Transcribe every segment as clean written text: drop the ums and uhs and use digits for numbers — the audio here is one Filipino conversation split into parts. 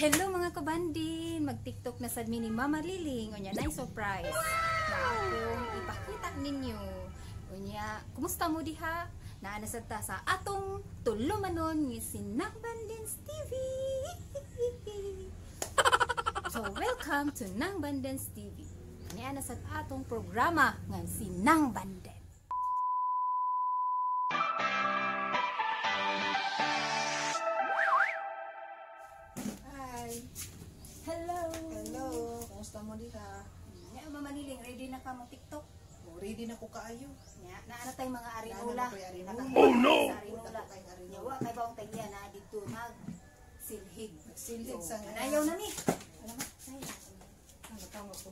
Hello mga kabandin! Mag-tiktok na sad mi ni Mama Liling. Unya na surprise na akong ipakita ninyo. Unya, kumusta mo diha? Naana sad ta sa atong tulumanon ni Sinang Bandens TV. So, welcome to Nang Bandens TV. Naana sad atong programa nga Sinang Bandens. Hello! Hello! Kumusta mo diha? Nya, Mama Liling, ready na ka mo TikTok? Oh, ready na ko kaayo. Nya, naana tay mga arinola. Naana na ko'y arinola. Oh no! Arinola. Naana ko'y arinola. Nya, wa kay baong tagya na dito nag silhig. Silhig sa nga. Ayaw na ni. Alamat, say. Ano tama ko?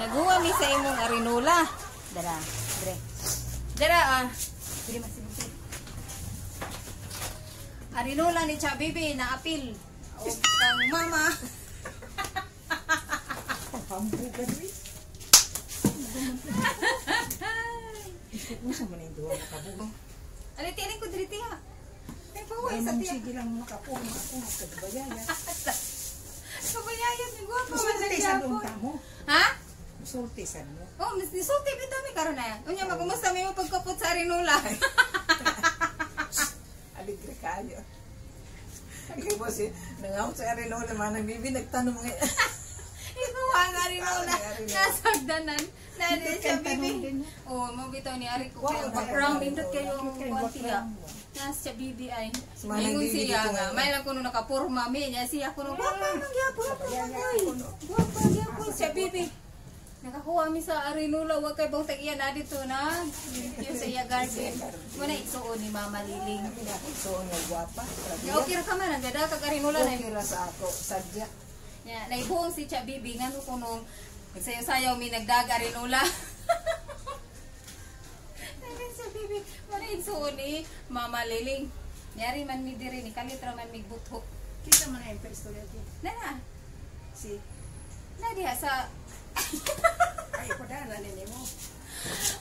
Naguwa mi sa imong arinola. Dara, dire. Dara Dire masibuti. Arinola ni Cha Bibi na apil. O kang mama. Pambugan ri. Ito sa maning duwa makabugo. Aliti ko driti ha. Ay bawal Ay sa mong tiya. sige lang makapuno ako nagkagbayaya. Kabayayan ni gwa pa man Sulti sa nagyapon. doon mo. Ha? Sulti sa mo. Oh, nisulti bitaw mi karon na. Unya magkumusta mi mo pagkapot sa arinola. Aligre kayo. Ay mo si nangaw sa arinola manang bibi nagtanong mga Ikaw ang arinola. Nasagdanan. Nari siya bibi. Oh, mo bitaw ni ari ko kayo background indot kayo kuantiya. Nas siya bibi ay. Ingon siya nga. May lang kuno nakapurma mi nya siya kuno. Guwapa nang gyapon. Guwapa gyapon siya bibi. Nakakuha mi sa arinola wa kay bang tag-iya na dito na. Yung sa iya garden. Muna igsuon ni Mama Liling. So nga gwapa. Ya okay ra ka man gada kag arinola na. Okay ra sa ako sadya. Ya, naibuong si Cha Bibi ngano kuno nagsayaw-sayaw mi nagdaga arinola. Nagin si Bibi, muna igsuon ni Mama Liling. Yari man mi diri ni kalitra man mi buthok. Kita man ay istorya ti. Na. Si Na diha sa ay padana nini mo.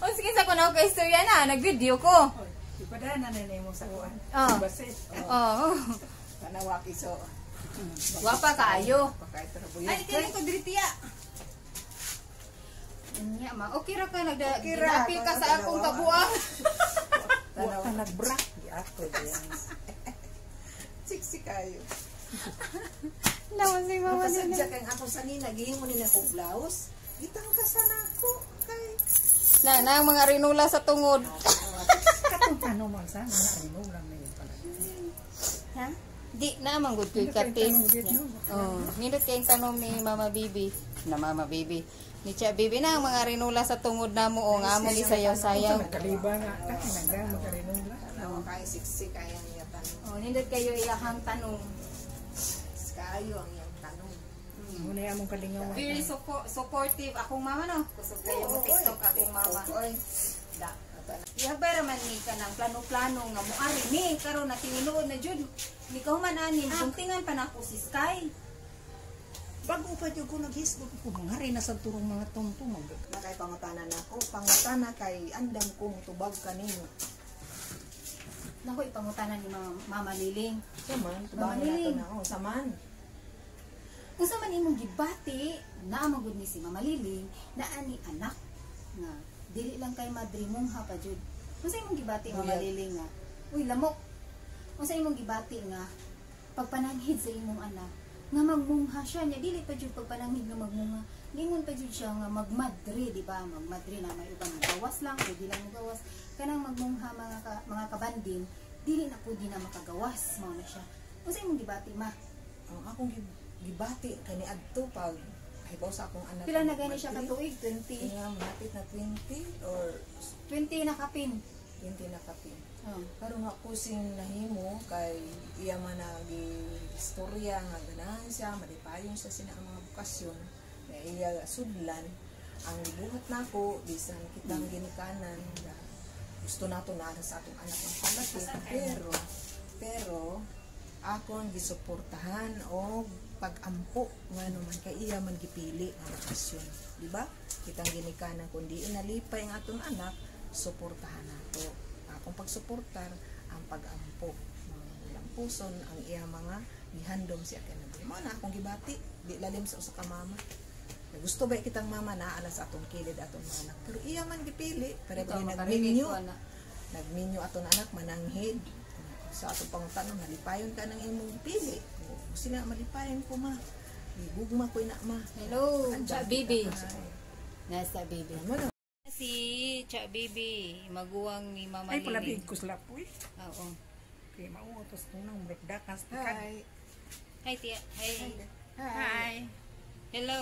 O sige sa kuno ka istorya na, nag-video ko. Oy, ipadana nini mo sa kuan. Oh. Basit. Oh. Tanawaki so. Wapa kaayo. Pakay trabuyo. Ay, tini ko diri tiya. Nya ma, okay ra ka Okay ra. nagdapil ka sa akong kabuang. Tanaw ka nagbrak di ako diyan. Siksi kayo. Lawan si Mama Kasadya Liling. kay ako sa nina gihimo ni nako blouse. Gitang ka sa nako kay Na ang mga arinola sa tungod. katong tanong man sa mga ano lang na yun pala. Ha? Di na manggod ko'y kating. Oh, nindot kayong tanong ni Mama Bibi. Na Mama Bibi. Ni Cha Bibi na ang mga rinula sa tungod na mo o nga mo isayaw-sayaw. Nagkaliba nga ka nagdang magarinula. Tawa kay siksi kaya niya tanong. Oh, nindot kayo iyahang tanong. Kayo ang iyang tanong. Muna yung among kalingaw. Very supportive akong mama no. Kusog kayo mo TikTok akong mama. Oy. Da. Ihabay raman ni ka ng plano-plano nga mo ari ni karon na tinuod na jud. Ni ka human anin, buntingan pa nako si Sky. Bago pa jud ko naghisgot ko mangari na sa turong mga tungtong. Nakay pangutana nako, pangutana kay andam kong tubag kanino. Nako ipangutanan ni Mama Liling. Saman, Mama tubag na Liling. to na ako. Saman. Kung sa man imong gibati, naamagod ni si Mama Liling na ani anak nga dili lang kay madre mong ha pa jud. Kung sa imong gibati Mama Liling nga, uy lamok. Unsa imong gibati nga pagpananghid sa imong anak nga magmungha siya nya dili pa jud pagpananghid nga magmungha. Lingon pa jud siya nga magmadre, di ba? Magmadre na may ubang gawas lang, pwede lang gawas. Kanang magmungha mga kabanding, dili na pwede na makagawas mao na siya. Unsa imong gibati ma? Ang akong gibati kani adto pag hibaw sa akong anak. Pila na gani siya ka tuig? 20. Nga malapit na 20 or 20 na kapin. 20 na kapin. Oh. Pero nga kusing nahimo kay iya man istorya nga ganahan siya, malipayon siya sina ang mga bukasyon na iya sudlan. Ang gibuhat nako bisan kitang ginikanan nga gusto nato na sa atong anak ang palaki, pero akon gisuportahan o pag-ampo nga naman kay iya man gipili ang bukasyon, di ba? Kitang ginikanan kundi inalipay ang atong anak, suportahan nato. Akong pagsuportar ang pag-ampo lampuson ang iya mga gihandom siya kanang mo na akong gibati di lalim sa usa ka mama. Gusto ba kitang mama na ala sa atong kilid atong mga anak, pero iya man gipili pero nagminyo atong anak mananghid sa atong pangutanon nalipayon ka ng imong pili. Sila malipayon ko ma, gugma ko ina ma. Hello, Cha Bibi. Nasa Bibi. Si Cha Bibi, maguwang ni Mama Lili. Ay, palabig ko sila po eh. Oo. Okay, mauutos ko ng breakdakas. Hi. Hi, Tia. Hi. Hi. Hello.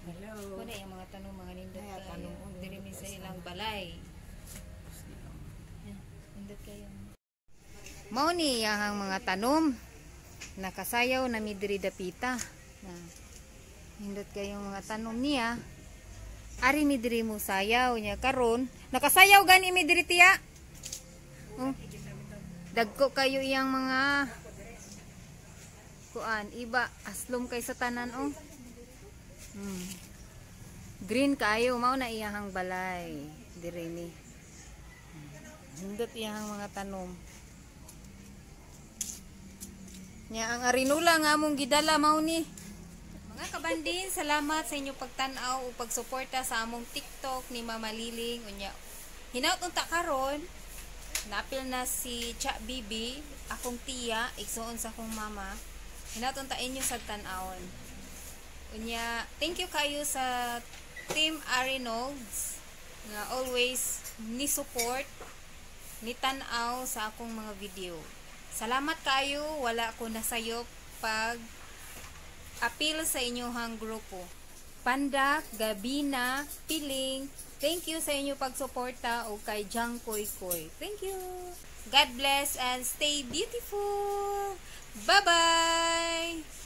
Hello. Kuna yung mga tanong mga nindot Ay, kayo. tanong. Diri mi sa ilang balay. Nindot kayo. Mao ni yang mga tanom. Nakasayaw na mi diri dapita. Nindot kayo mga tanom niya. Ari mi diri mo sayaw niya karon. Nakasayaw gani mi diri tiya. Oh. Dagko kayo iyang mga kuan iba aslom kay sa tanan oh. Green kayo mao na iyahang balay diri ni. Hindot iyahang mga tanom. Nya ang arinula nga among gidala mao ni. Mga kabandin, salamat sa inyong pagtanaw o pagsuporta sa among TikTok ni Mama Liling. Unya, hinaut unta karon, napil na si Cha Bibi, akong tiya, igsuon sa akong mama. Hinaut unta inyo sa tanawon. Unya, thank you kayo sa Team Arinolds nga always ni support, ni tanaw sa akong mga video. Salamat kayo, wala ko nasayop pag apil sa inyong grupo. Pandak, Gabina, Piling, thank you sa inyong pagsuporta o kay Jang Koy Koy. Thank you. God bless and stay beautiful. Bye-bye.